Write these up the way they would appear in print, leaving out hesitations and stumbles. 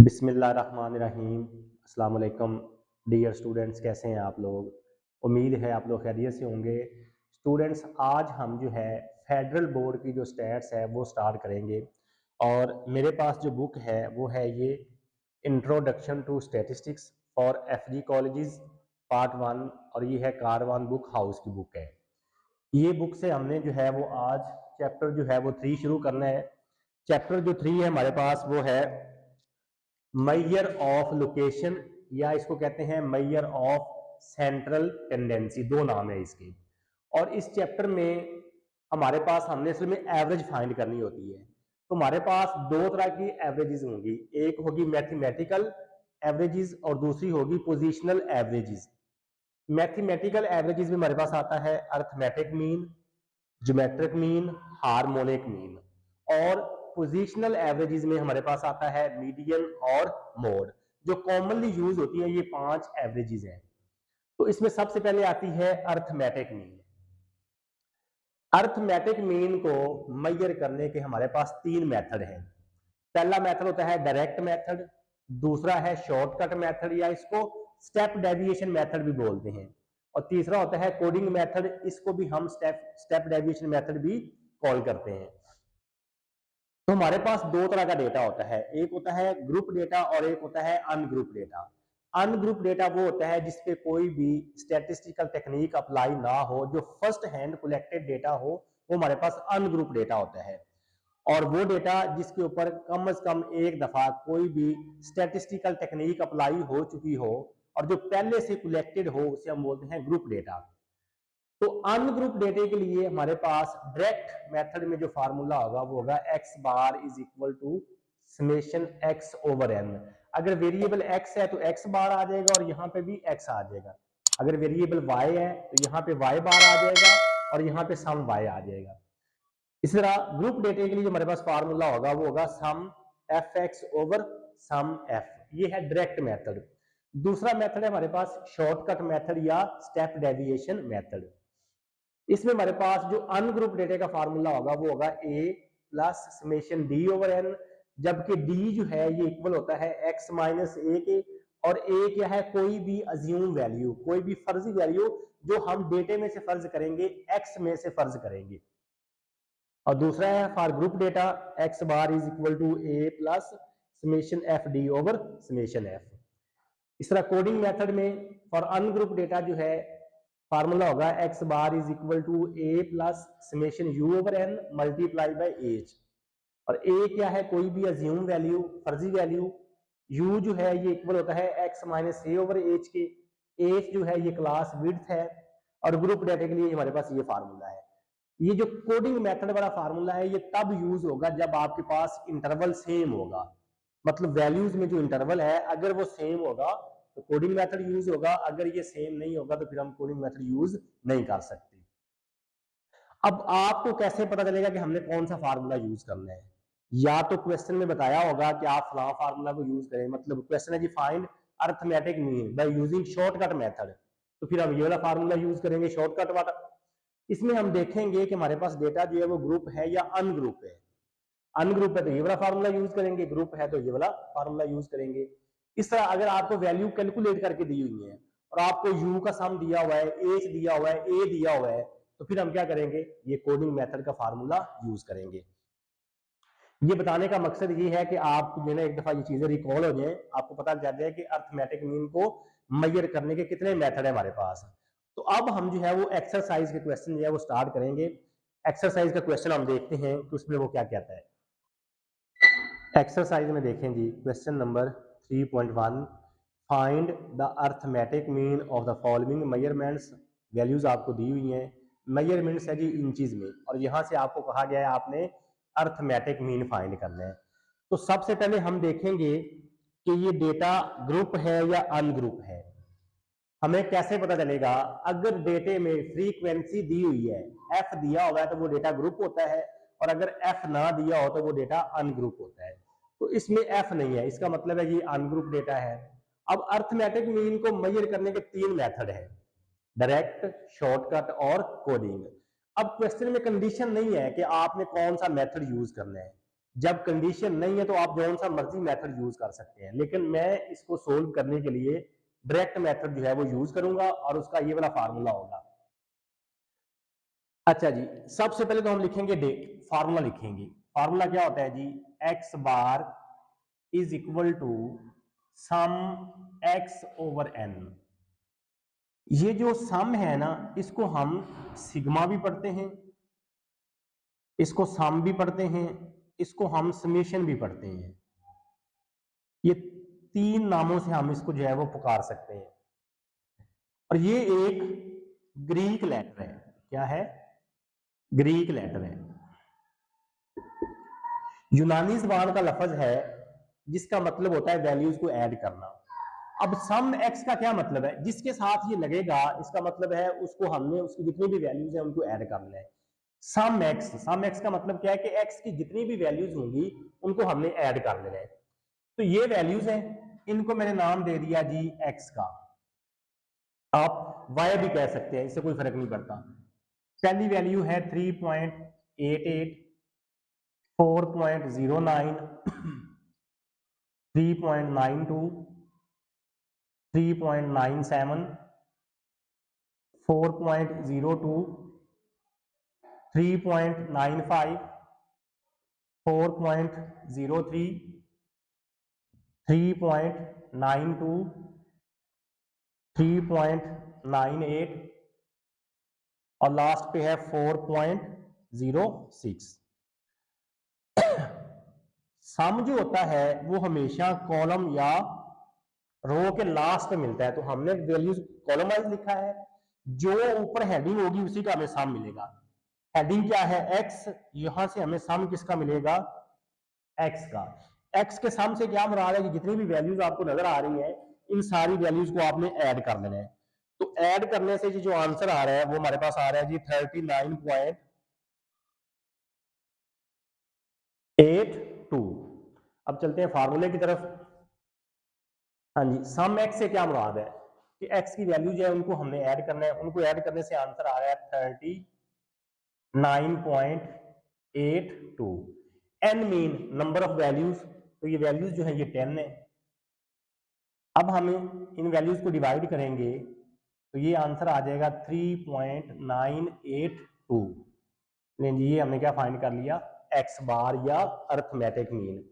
बिस्मिल्लाहिर्रहमानिर्रहीम। अस्सलाम वालेकुम डियर स्टूडेंट्स, कैसे हैं आप लोग। उम्मीद है आप लोग खैरियत से होंगे। स्टूडेंट्स, आज हम जो है फेडरल बोर्ड की जो स्टैट्स है वो स्टार्ट करेंगे और मेरे पास जो बुक है वो है ये introduction to statistics for FG colleges part 1 और ये है कारवान बुक हाउस की बुक है। ये बुक से हमने जो है वो आज चैप्टर जो है वो 3 शुरू करना है। चैप्टर जो 3 है हमारे पास वो है मैयर ऑफ लोकेशन, या इसको कहते हैं मैयर ऑफ सेंट्रल टेंडेंसी, दो नाम है इसके। और इस चैप्टर में हमारे पास हमने असल में एवरेज फाइंड करनी होती है। तो हमारे पास दो तरह की एवरेजेस होंगी, एक होगी मैथमेटिकल एवरेजेस और दूसरी होगी पोजिशनल एवरेजेस। मैथमेटिकल एवरेजेस में हमारे पास आता है arithmetic mean, geometric mean, harmonic mean. और पोजिशनल एवरेजेस में हमारे पास आता है मीडियन और मोड। जो कॉमनली यूज होती है ये 5 एवरेजेस हैं। तो इसमें सबसे पहले आती है अर्थमेटिक मीन। अर्थमेटिक मीन को मेजर करने के हमारे पास 3 मेथड हैं। पहला मेथड होता है डायरेक्ट मेथड, दूसरा है शॉर्टकट मेथड या इसको स्टेप डेविएशन मेथड भी बोलते हैं, और तीसरा होता है कोडिंग मेथड, इसको भी हम स्टेप डेविएशन मेथड भी कॉल करते हैं। तो हमारे पास दो तरह का डेटा होता है, एक होता है ग्रुप डेटा और एक होता है अनग्रुप डेटा। अनग्रुप डेटा वो होता है जिसपे कोई भी स्टैटिस्टिकल टेक्निक अप्लाई ना हो, जो फर्स्ट हैंड कलेक्टेड डेटा हो, वो हमारे पास अनग्रुप डेटा होता है। और वो डेटा जिसके ऊपर कम से कम एक दफा कोई भी स्टैटिस्टिकल टेक्निक अप्लाई हो चुकी हो और जो पहले से कलेक्टेड हो उसे हम बोलते हैं ग्रुप डेटा। तो अनग्रुप डेटे के लिए हमारे पास डायरेक्ट मेथड में जो फार्मूला होगा वो होगा x bar is equal to summation x over n. अगर वेरिएबल एक्स है तो एक्स बार आ जाएगा और यहाँ पे भी एक्स आ जाएगा। अगर वेरिएबल वाई है तो यहाँ पे वाई बार आ जाएगा और यहाँ पे सम वाई आ जाएगा। इस तरह ग्रुप डेटे के लिए जो हमारे पास फार्मूला होगा वो होगा sum F X over sum F. ये है डायरेक्ट मेथड। दूसरा मेथड है हमारे पास शॉर्टकट मेथड या स्टेप डेविएशन मेथड। इसमें हमारे पास जो अनग्रुप डेटा का फार्मूला होगा वो होगा A plus summation D over N, जबकि डी जो है ये इक्वल होता है एक्स माइनस ए के। और ए क्या है, कोई भी अज्यूम वैल्यू, कोई भी फर्जी वैल्यू जो हम डेटे में से फर्ज करेंगे, एक्स में से फर्ज करेंगे। और दूसरा है for group data x bar is equal to A plus summation f d over summation f. इस तरह कोडिंग मेथड में फॉर अनग्रुप डेटा जो है फार्मूला होगा x bar is equal to A plus summation u over n multiply by h. और A क्या है, कोई भी अज्यूम वैल्यू, फर्जी वैल्यू। यू जो है ये इक्वल होता है x minus A over h के। एच जो है ये क्लास विड्थ है। और ग्रुप डेटा के लिए हमारे पास ये फार्मूला है। ये जो कोडिंग मेथड वाला फार्मूला है ये तब यूज होगा जब आपके पास इंटरवल सेम होगा, मतलब वैल्यूज में जो इंटरवल है अगर वो सेम होगा तो कोडिंग मेथड यूज होगा, अगर ये सेम नहीं होगा तो फिर हम कोडिंग मेथड यूज नहीं कर सकते। अब आपको कैसे पता चलेगा कि हमने कौन सा फार्मूला यूज करना है? या तो क्वेश्चन में बताया होगा कि आप फला फार्मूला को यूज करें, मतलब क्वेश्चन है जी find arithmetic mean by using shortcut method, तो फिर हम ये वाला फार्मूला यूज करेंगे शॉर्टकट वाला। इसमें हम देखेंगे कि हमारे पास डेटा जो है वो ग्रुप है या अनग्रुप है। अनग्रुप है तो ये वाला फार्मूला यूज करेंगे, ग्रुप है तो ये वाला फार्मूला यूज करेंगे। इस तरह अगर आपको वैल्यू कैलकुलेट करके दी हुई है और आपको यू का सम दिया हुआ है, एच दिया हुआ है, ए दिया हुआ है, तो फिर हम क्या करेंगे, ये कोडिंग मेथड का फार्मूला यूज करेंगे। ये बताने का मकसद ये है कि आप जो है एक दफा ये चीजें रिकॉल हो जाए, आपको पता चल जाए कि अर्थमेटिक मीन को मेजर करने के कितने मेथड है हमारे पास। तो अब हम जो है वो एक्सरसाइज के क्वेश्चन जो है वो स्टार्ट करेंगे। एक्सरसाइज का क्वेश्चन हम देखते हैं कि उसमें वो क्या कहता है। एक्सरसाइज में देखें जी, question number 3.1, find the arithmetic mean of the following measurements. Values आपको दी हुई हैं, मेजरमेंट्स है जी इंचेस में, और यहां से आपको कहा गया है आपने अर्थमेटिक मीन फाइंड करना है। तो सबसे पहले हम देखेंगे कि ये डेटा ग्रुप है या अनग्रुप है। हमें कैसे पता चलेगा? अगर डेटे में फ्रीक्वेंसी दी हुई है, एफ दिया हुआ है तो वो डेटा ग्रुप होता है, और अगर एफ ना दिया हो तो वो डेटा अनग्रुप होता है। तो इसमें एफ नहीं है, इसका मतलब है ये अनग्रुप डेटा है। अब अर्थमेटिक मीन को मेजर करने के 3 मेथड है, डायरेक्ट, शॉर्टकट और कोडिंग। अब क्वेश्चन में कंडीशन नहीं है कि आपने कौन सा मेथड यूज करना है, जब कंडीशन नहीं है तो आप जो सा मर्जी मेथड यूज कर सकते हैं, लेकिन मैं इसको सोल्व करने के लिए डायरेक्ट मेथड जो है वो यूज करूंगा और उसका ये वाला फार्मूला होगा। अच्छा जी, सबसे पहले तो हम लिखेंगे फार्मूला लिखेंगे। फार्मूला क्या होता है जी, X bar is equal to sum x over N. ये जो सम है ना, इसको हम सिग्मा भी पढ़ते हैं, इसको सम भी पढ़ते हैं, इसको हम समेशन भी पढ़ते हैं। ये तीन नामों से हम इसको जो है वो पुकार सकते हैं। और ये एक ग्रीक लेटर है। क्या है? ग्रीक लेटर है। यूनानी जबान का लफ्ज है जिसका मतलब होता है वैल्यूज को ऐड करना। अब सम एक्स का क्या मतलब है? जिसके साथ ये लगेगा इसका मतलब है उसको हमने उसकी जितनी भी वैल्यूज है उनको ऐड करना है। सम एक्स का मतलब क्या है कि एक्स की जितनी भी वैल्यूज होंगी उनको हमने ऐड कर लेना है। तो ये वैल्यूज हैं, इनको मैंने नाम दे दिया जी एक्स का। आप वाई भी कह सकते हैं, इससे कोई फर्क नहीं पड़ता। पहली वैल्यू है 3.88, 4.09, 3.92, 3.97, 4.02, 3.95, 4.03, 3.92, 3.98 और लास्ट पे है 4.06। सम जो होता है वो हमेशा कॉलम या रो के लास्ट में मिलता है, तो हमने वैल्यूज कॉलम वाइज लिखा है। जो ऊपर हेडिंग होगी उसी का हमें सम मिलेगा। हेडिंग क्या है? एक्स। यहां से हमें सम किसका मिलेगा? एक्स का। एक्स के सम से क्या मुराद है कि जितनी भी वैल्यूज आपको नजर आ रही है इन सारी वैल्यूज को आपने ऐड कर लेना है। तो ऐड करने से जो आंसर आ रहा है वो हमारे पास आ रहा है जी 39.82। अब चलते हैं फार्मूले की तरफ। हाँ जी, सम एक्स से क्या मुराद है कि एक्स की वैल्यू जो है उनको हमने ऐड करना है, उनको ऐड करने से आंसर आ रहा है 39.82। N mean number of values, तो ये वैल्यूज जो है ये 10 है। अब हम इन वैल्यूज को डिवाइड करेंगे तो ये आंसर आ जाएगा 3.982। ये हमने क्या फाइंड कर लिया? एक्स बार या अर्थमेटिक मीन।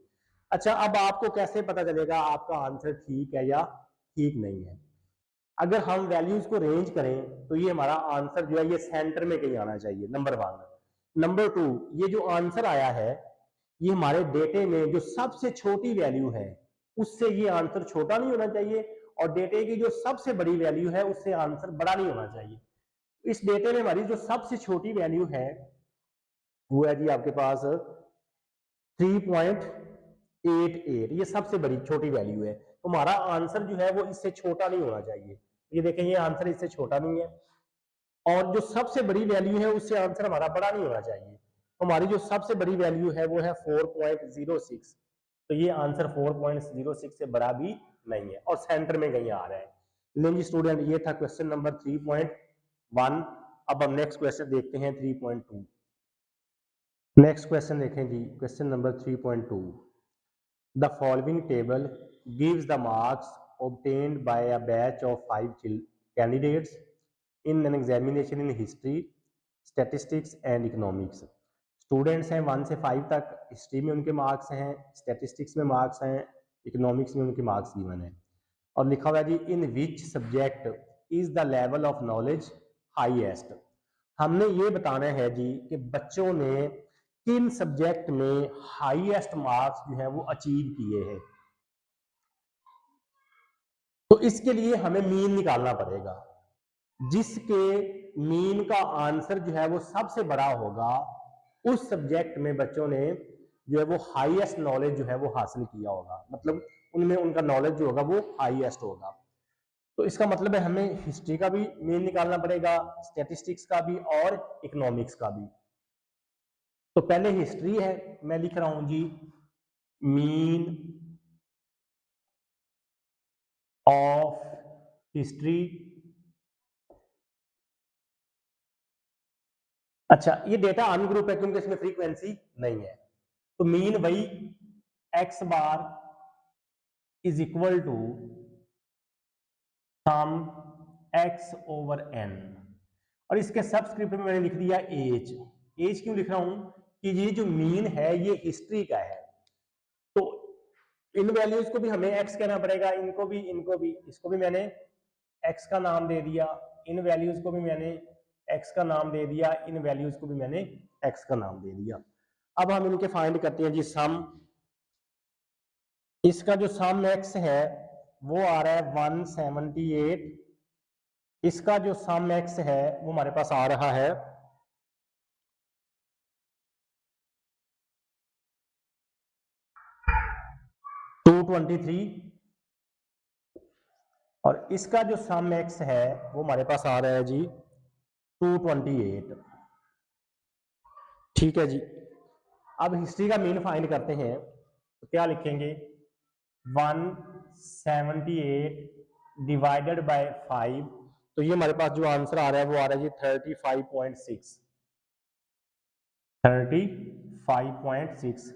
अच्छा, अब आपको कैसे पता चलेगा आपका आंसर ठीक है या ठीक नहीं है? अगर हम वैल्यूज को रेंज करें तो ये हमारा आंसर जो है ये सेंटर में कहीं आना चाहिए, नंबर 1। नंबर 2, ये जो आंसर आया है ये हमारे डेटे में जो सबसे छोटी वैल्यू है उससे ये आंसर छोटा नहीं होना चाहिए, और डेटे की जो सबसे बड़ी वैल्यू है उससे आंसर बड़ा नहीं होना चाहिए। इस डेटे में हमारी जो सबसे छोटी वैल्यू है वो है जी आपके पास 3.88, ये सबसे बड़ी छोटी वैल्यू है। तो हमारा आंसर जो है वो इससे छोटा नहीं होना चाहिए। ये देखें, ये आंसर इससे छोटा नहीं है, और जो सबसे बड़ी वैल्यू है उससे आंसर हमारा बड़ा नहीं होना चाहिए। तो हमारी जो सबसे बड़ी वैल्यू है वो है 4.06, तो ये आंसर 4.06 से बड़ा भी नहीं है और सेंटर में कहीं आ रहा है। लेकिन स्टूडेंट, ये था क्वेश्चन नंबर 3.1। अब हम नेक्स्ट क्वेश्चन देखते हैं 3.2। नेक्स्ट क्वेश्चन देखें जी, question number 3.2। The following table gives the marks obtained by a batch of 5 candidates in an examination in history, statistics and economics। Students हैं 1 से 5 तक, हिस्ट्री में उनके मार्क्स हैं, स्टैटिस्टिक्स में मार्क्स हैं, इकोनॉमिक्स में उनके मार्क्स गिवन है। और लिखा हुआ है जी in which subject is the level of knowledge highest. हमने ये बताना है जी कि बच्चों ने किन सब्जेक्ट में हाईएस्ट मार्क्स जो है वो अचीव किए हैं। तो इसके लिए हमें मीन निकालना पड़ेगा। जिसके मीन का आंसर जो है वो सबसे बड़ा होगा उस सब्जेक्ट में बच्चों ने जो है वो हाईएस्ट नॉलेज जो है वो हासिल किया होगा, मतलब उनमें उनका नॉलेज जो होगा वो हाईएस्ट होगा। तो इसका मतलब है हमें हिस्ट्री का भी मीन निकालना पड़ेगा, स्टैटिस्टिक्स का भी और इकोनॉमिक्स का भी। तो पहले हिस्ट्री है, मैं लिख रहा हूं जी मीन ऑफ हिस्ट्री। अच्छा, ये डेटा अनग्रुप है क्योंकि इसमें फ्रीक्वेंसी नहीं है। तो मीन वही x bar is equal to sum x over n, और इसके सबस्क्रिप्ट में मैंने लिख दिया एज। एज क्यों लिख रहा हूं कि ये जो मीन है ये हिस्ट्री का है, तो इन वैल्यूज को भी हमें एक्स कहना पड़ेगा, इनको भी, इसको भी मैंने एक्स का नाम दे दिया, इन वैल्यूज को भी मैंने एक्स का नाम दे दिया, इन वैल्यूज को भी मैंने एक्स का नाम दे दिया। अब हम इनके फाइंड करते हैं जी सम। इसका जो सम एक्स है वो आ रहा है 178, इसका जो सम एक्स है वो हमारे पास आ रहा है 223, और इसका जो सम एक्स है वो हमारे पास आ रहा है जी 228। ठीक है जी। अब हिस्ट्री का मीन फाइंड करते हैं, तो क्या लिखेंगे 178 डिवाइडेड बाय 5, तो ये हमारे पास जो आंसर आ रहा है वो आ रहा है जी 35.6, 35.6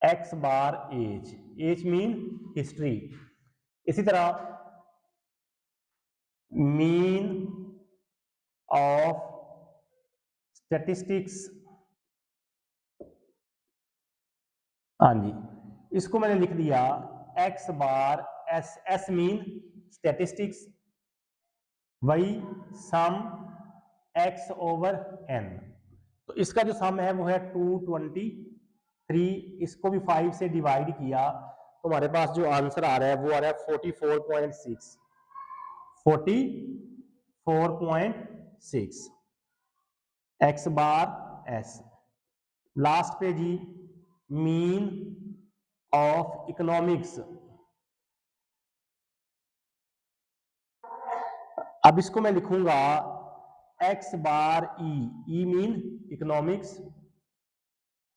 एक्स बार एज, एज मीन हिस्ट्री। इसी तरह मीन ऑफ स्टैटिस्टिक्स, हाँ जी, इसको मैंने लिख दिया एक्स बार एस, एस मीन स्टैटिस्टिक्स, वही सम एक्स ओवर एन। तो इसका जो सम है वो है 223, इसको भी 5 से डिवाइड किया तो हमारे पास जो आंसर आ रहा है वो आ रहा है 44.6, 44.6 एक्स बार एस। लास्ट पे जी मीन ऑफ इकोनॉमिक्स, अब इसको मैं लिखूंगा एक्स बार ई, ई मीन इकोनॉमिक्स,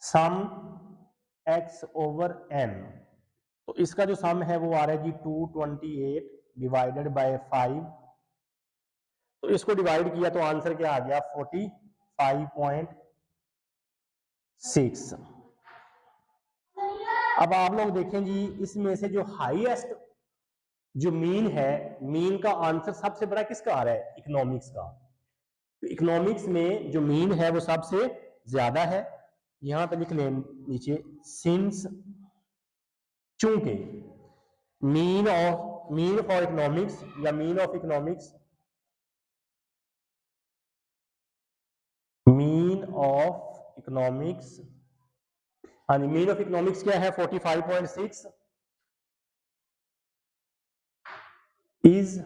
सम एक्स ओवर एन। तो इसका जो सम है वो आ रहा है जी 228 डिवाइडेड बाय 5, तो इसको डिवाइड किया तो आंसर क्या आ गया 45.6। अब आप लोग देखें जी, इसमें से जो हाईएस्ट जो मीन है, मीन का आंसर सबसे बड़ा किसका आ रहा है, इकोनॉमिक्स का। तो इकोनॉमिक्स में जो मीन है वो सबसे ज्यादा है, यहां पे लिख लें नीचे सिंस, चूंकि मीन फॉर इकोनॉमिक्स या mean of economics, mean of economics, हाँ जी, मीन ऑफ इकोनॉमिक्स क्या है 45.6 इज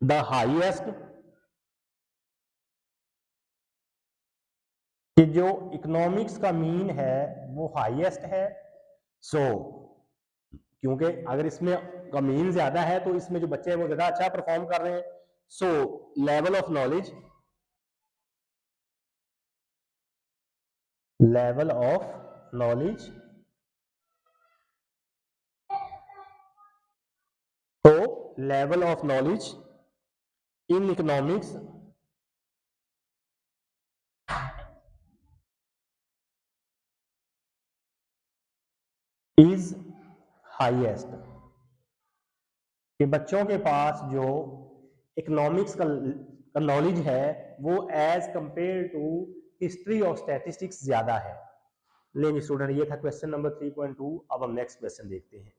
द हाईएस्ट, कि जो इकोनॉमिक्स का मीन है वो हाईएस्ट है। सो क्योंकि अगर इसमें का मीन ज्यादा है तो इसमें जो बच्चे हैं वो ज्यादा अच्छा परफॉर्म कर रहे हैं। So level of knowledge, level of knowledge, तो level of knowledge in economics is highest, कि बच्चों के पास जो इकोनॉमिक्स का नॉलेज है वो एज कंपेयर टू हिस्ट्री और स्टैटिस्टिक्स ज्यादा है। लेकिन स्टूडेंट ये था क्वेश्चन नंबर 3.2। अब हम नेक्स्ट क्वेश्चन देखते हैं।